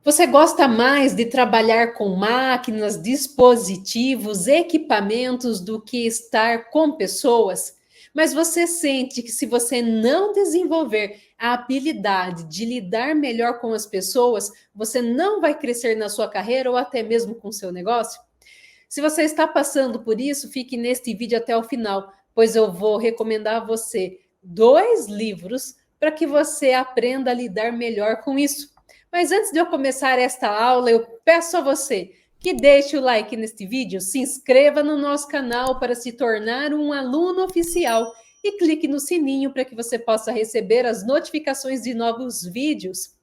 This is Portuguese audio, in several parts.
Você gosta mais de trabalhar com máquinas, dispositivos, equipamentos do que estar com pessoas? Mas você sente que se você não desenvolver a habilidade de lidar melhor com as pessoas, você não vai crescer na sua carreira ou até mesmo com o seu negócio? Se você está passando por isso, fique neste vídeo até o final, pois eu vou recomendar a você 2 livros para que você aprenda a lidar melhor com isso. Mas antes de eu começar esta aula, eu peço a você que deixe o like neste vídeo, se inscreva no nosso canal para se tornar um aluno oficial e clique no sininho para que você possa receber as notificações de novos vídeos.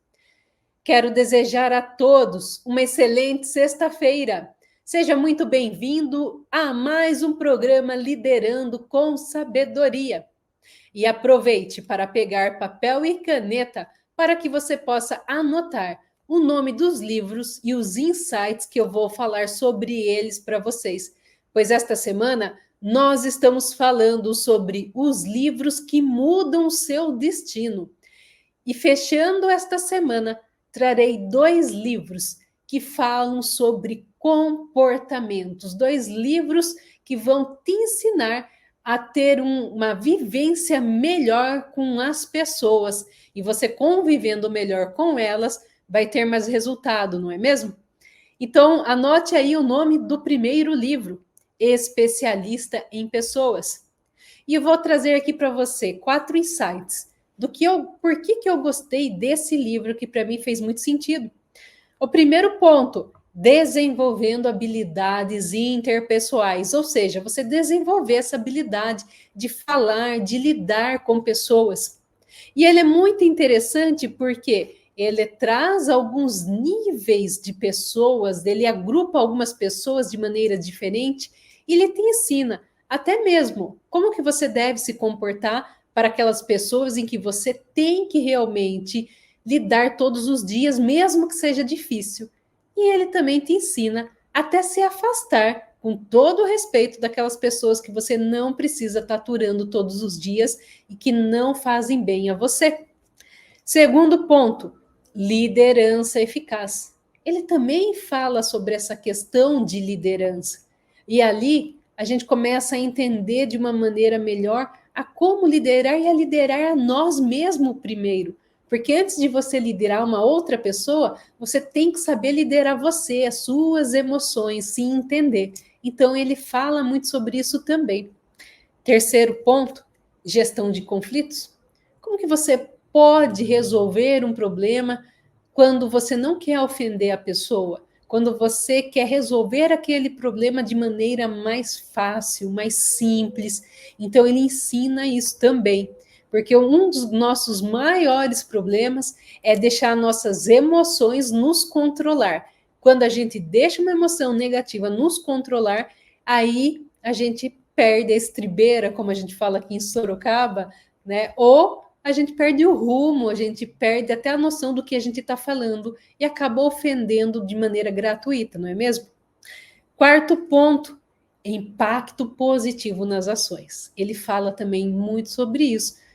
Quero desejar a todos uma excelente sexta-feira. Seja muito bem-vindo a mais um programa Liderando com Sabedoria. E aproveite para pegar papel e caneta para que você possa anotar o nome dos livros e os insights que eu vou falar sobre eles para vocês. Pois esta semana nós estamos falando sobre os livros que mudam o seu destino. E fechando esta semana, trarei 2 livros que falam sobre comportamentos, 2 livros que vão te ensinar a ter uma vivência melhor com as pessoas. E você convivendo melhor com elas, vai ter mais resultado, não é mesmo? Então, anote aí o nome do primeiro livro, Especialista em Pessoas. E eu vou trazer aqui para você 4 insights por que eu gostei desse livro que para mim fez muito sentido. O primeiro ponto, desenvolvendo habilidades interpessoais, ou seja, você desenvolver essa habilidade de falar, de lidar com pessoas. E ele é muito interessante porque ele traz alguns níveis de pessoas, ele agrupa algumas pessoas de maneira diferente e ele te ensina até mesmo como que você deve se comportar para aquelas pessoas em que você tem que realmente lidar todos os dias, mesmo que seja difícil. E ele também te ensina até se afastar com todo o respeito daquelas pessoas que você não precisa estar aturando todos os dias e que não fazem bem a você. Segundo ponto, liderança eficaz. Ele também fala sobre essa questão de liderança. E ali a gente começa a entender de uma maneira melhor a como liderar e a liderar a nós mesmos primeiro. Porque antes de você liderar uma outra pessoa, você tem que saber liderar você, as suas emoções, se entender. Então ele fala muito sobre isso também. Terceiro ponto, gestão de conflitos. Como que você pode resolver um problema quando você não quer ofender a pessoa? Quando você quer resolver aquele problema de maneira mais fácil, mais simples. Então, ele ensina isso também. Porque um dos nossos maiores problemas é deixar nossas emoções nos controlar. Quando a gente deixa uma emoção negativa nos controlar, aí a gente perde a estribeira, como a gente fala aqui em Sorocaba, né? Ou a gente perde o rumo, a gente perde até a noção do que a gente está falando e acaba ofendendo de maneira gratuita, não é mesmo? Quarto ponto, impacto positivo nas ações. Ele fala também muito sobre isso,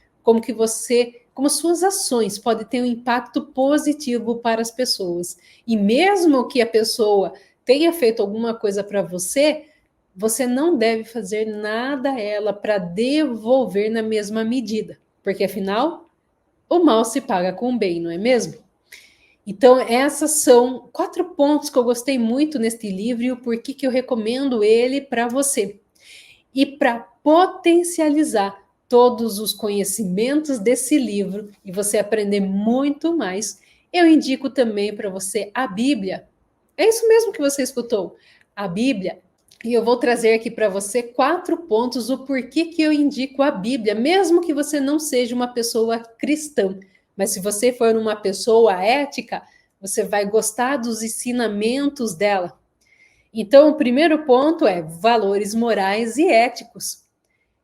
como suas ações podem ter um impacto positivo para as pessoas. E mesmo que a pessoa tenha feito alguma coisa para você, você não deve fazer nada a ela para devolver na mesma medida, porque afinal, o mal se paga com o bem, não é mesmo? Então, essas são 4 pontos que eu gostei muito neste livro e o porquê que eu recomendo ele para você. E para potencializar todos os conhecimentos desse livro e você aprender muito mais, eu indico também para você a Bíblia. É isso mesmo que você escutou, a Bíblia. E eu vou trazer aqui para você 4 pontos o porquê que eu indico a Bíblia, mesmo que você não seja uma pessoa cristã. Mas se você for uma pessoa ética, você vai gostar dos ensinamentos dela. Então, o primeiro ponto é valores morais e éticos.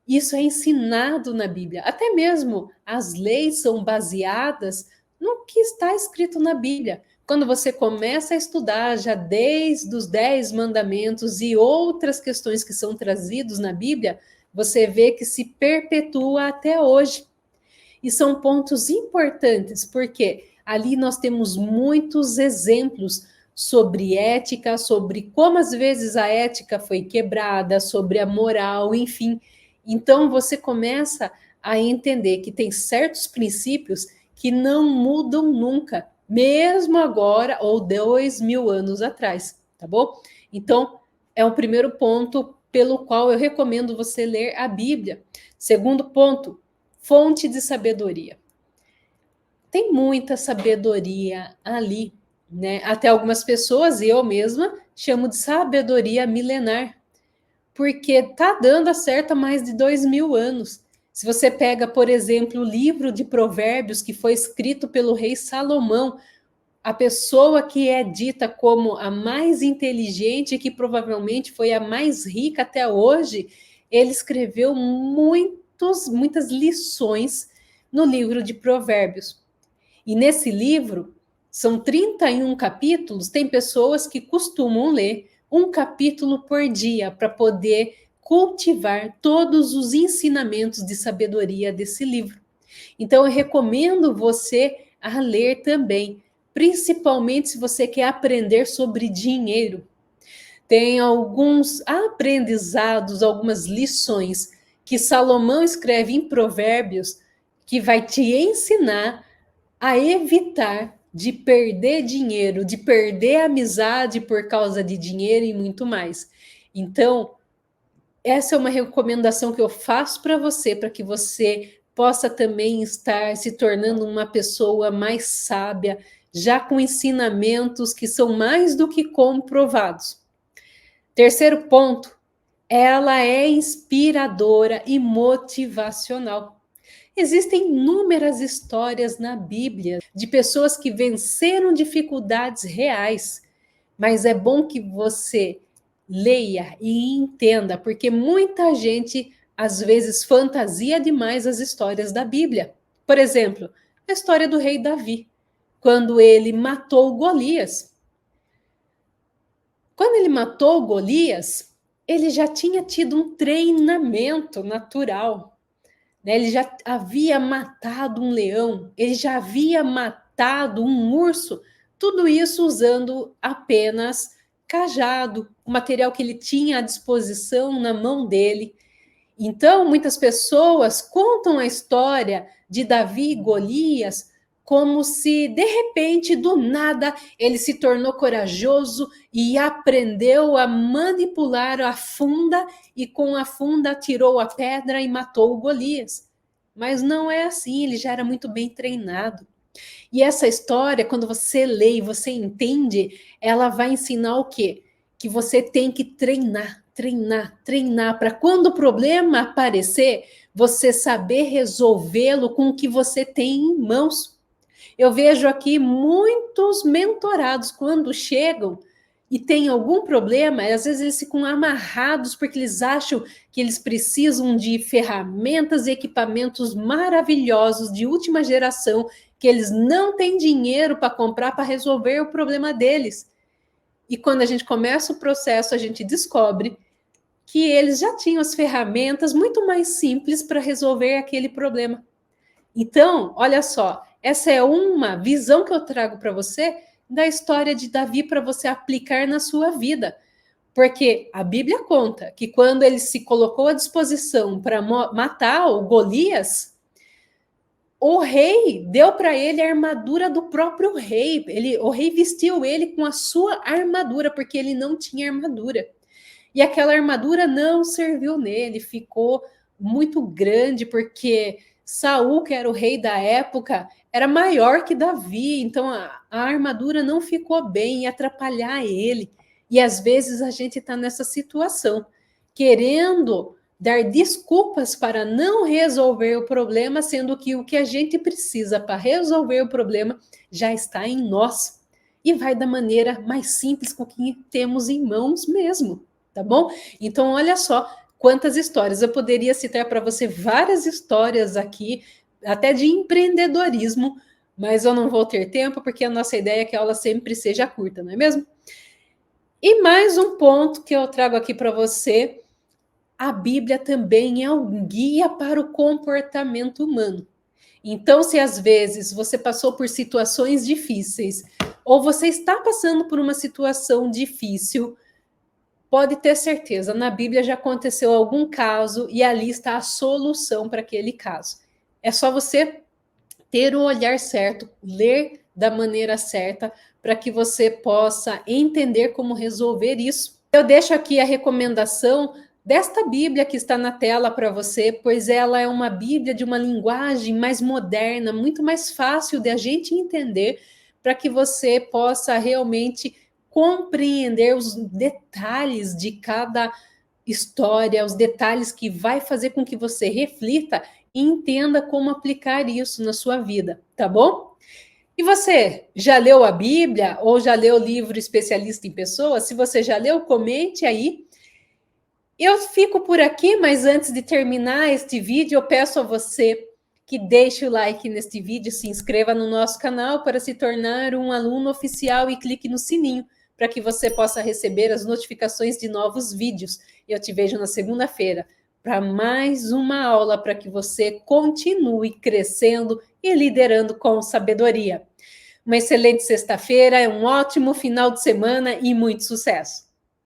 Isso é ensinado na Bíblia. Até mesmo as leis são baseadas no que está escrito na Bíblia. Quando você começa a estudar já desde os 10 mandamentos e outras questões que são trazidos na Bíblia, você vê que se perpetua até hoje. E são pontos importantes, porque Ali nós temos muitos exemplos sobre ética, sobre como às vezes a ética foi quebrada, sobre a moral, enfim. Então você começa a entender que tem certos princípios que não mudam nunca, mesmo agora ou 2000 anos atrás, tá bom? Então, é o primeiro ponto pelo qual eu recomendo você ler a Bíblia. Segundo ponto, fonte de sabedoria. Tem muita sabedoria ali, né? Até algumas pessoas, eu mesma, chamo de sabedoria milenar, porque está dando certo há mais de 2000 anos. Se você pega, por exemplo, o livro de Provérbios, que foi escrito pelo rei Salomão, a pessoa que é dita como a mais inteligente, que provavelmente foi a mais rica até hoje, ele escreveu muitas lições no livro de Provérbios. E nesse livro, são 31 capítulos, tem pessoas que costumam ler um capítulo por dia para poder cultivar todos os ensinamentos de sabedoria desse livro. Então, eu recomendo você a ler também, principalmente se você quer aprender sobre dinheiro. Tem alguns aprendizados, algumas lições que Salomão escreve em Provérbios que vai te ensinar a evitar de perder dinheiro, de perder amizade por causa de dinheiro e muito mais. Então, essa é uma recomendação que eu faço para você, para que você possa também estar se tornando uma pessoa mais sábia, já com ensinamentos que são mais do que comprovados. Terceiro ponto, ela é inspiradora e motivacional. Existem inúmeras histórias na Bíblia de pessoas que venceram dificuldades reais, mas é bom que você leia e entenda, porque muita gente às vezes fantasia demais as histórias da Bíblia. Por exemplo, a história do rei Davi, quando ele matou Golias. Quando ele matou Golias, ele já tinha tido um treinamento natural, né? Ele já havia matado um leão, ele já havia matado um urso, tudo isso usando apenas cajado, o material que ele tinha à disposição na mão dele. Então, muitas pessoas contam a história de Davi e Golias como se, de repente, do nada, ele se tornou corajoso e aprendeu a manipular a funda e com a funda tirou a pedra e matou o Golias. Mas não é assim, ele já era muito bem treinado. E essa história, quando você lê e você entende, ela vai ensinar o quê? Que você tem que treinar, para quando o problema aparecer, você saber resolvê-lo com o que você tem em mãos. Eu vejo aqui muitos mentorados, quando chegam e têm algum problema, às vezes eles ficam amarrados porque eles acham que eles precisam de ferramentas e equipamentos maravilhosos de última geração, que eles não têm dinheiro para comprar para resolver o problema deles. E quando a gente começa o processo, a gente descobre que eles já tinham as ferramentas muito mais simples para resolver aquele problema. Então, olha só, essa é uma visão que eu trago para você da história de Davi para você aplicar na sua vida. Porque a Bíblia conta que quando ele se colocou à disposição para matar o Golias, o rei deu para ele a armadura do próprio rei. O rei vestiu ele com a sua armadura, porque ele não tinha armadura. E aquela armadura não serviu nele, ficou muito grande, porque Saul, que era o rei da época, era maior que Davi, então a armadura não ficou bem, ia atrapalhar ele. E às vezes a gente está nessa situação, querendo dar desculpas para não resolver o problema, sendo que o que a gente precisa para resolver o problema já está em nós. E vai da maneira mais simples com o que temos em mãos mesmo, tá bom? Então, olha só quantas histórias. Eu poderia citar para você várias histórias aqui, até de empreendedorismo, mas eu não vou ter tempo, porque a nossa ideia é que a aula sempre seja curta, não é mesmo? E mais um ponto que eu trago aqui para você: a Bíblia também é um guia para o comportamento humano. Então, se às vezes você passou por situações difíceis, ou você está passando por uma situação difícil, pode ter certeza, na Bíblia já aconteceu algum caso e ali está a solução para aquele caso. É só você ter o olhar certo, ler da maneira certa, para que você possa entender como resolver isso. Eu deixo aqui a recomendação desta Bíblia que está na tela para você, pois ela é uma Bíblia de uma linguagem mais moderna, muito mais fácil de a gente entender, para que você possa realmente compreender os detalhes de cada história, os detalhes que vai fazer com que você reflita e entenda como aplicar isso na sua vida, tá bom? E você, já leu a Bíblia ou já leu o livro Especialista em Pessoas? Se você já leu, comente aí. Eu fico por aqui, mas antes de terminar este vídeo, eu peço a você que deixe o like neste vídeo, se inscreva no nosso canal para se tornar um aluno oficial e clique no sininho para que você possa receber as notificações de novos vídeos. Eu te vejo na segunda-feira para mais uma aula para que você continue crescendo e liderando com sabedoria. Uma excelente sexta-feira, um ótimo final de semana e muito sucesso!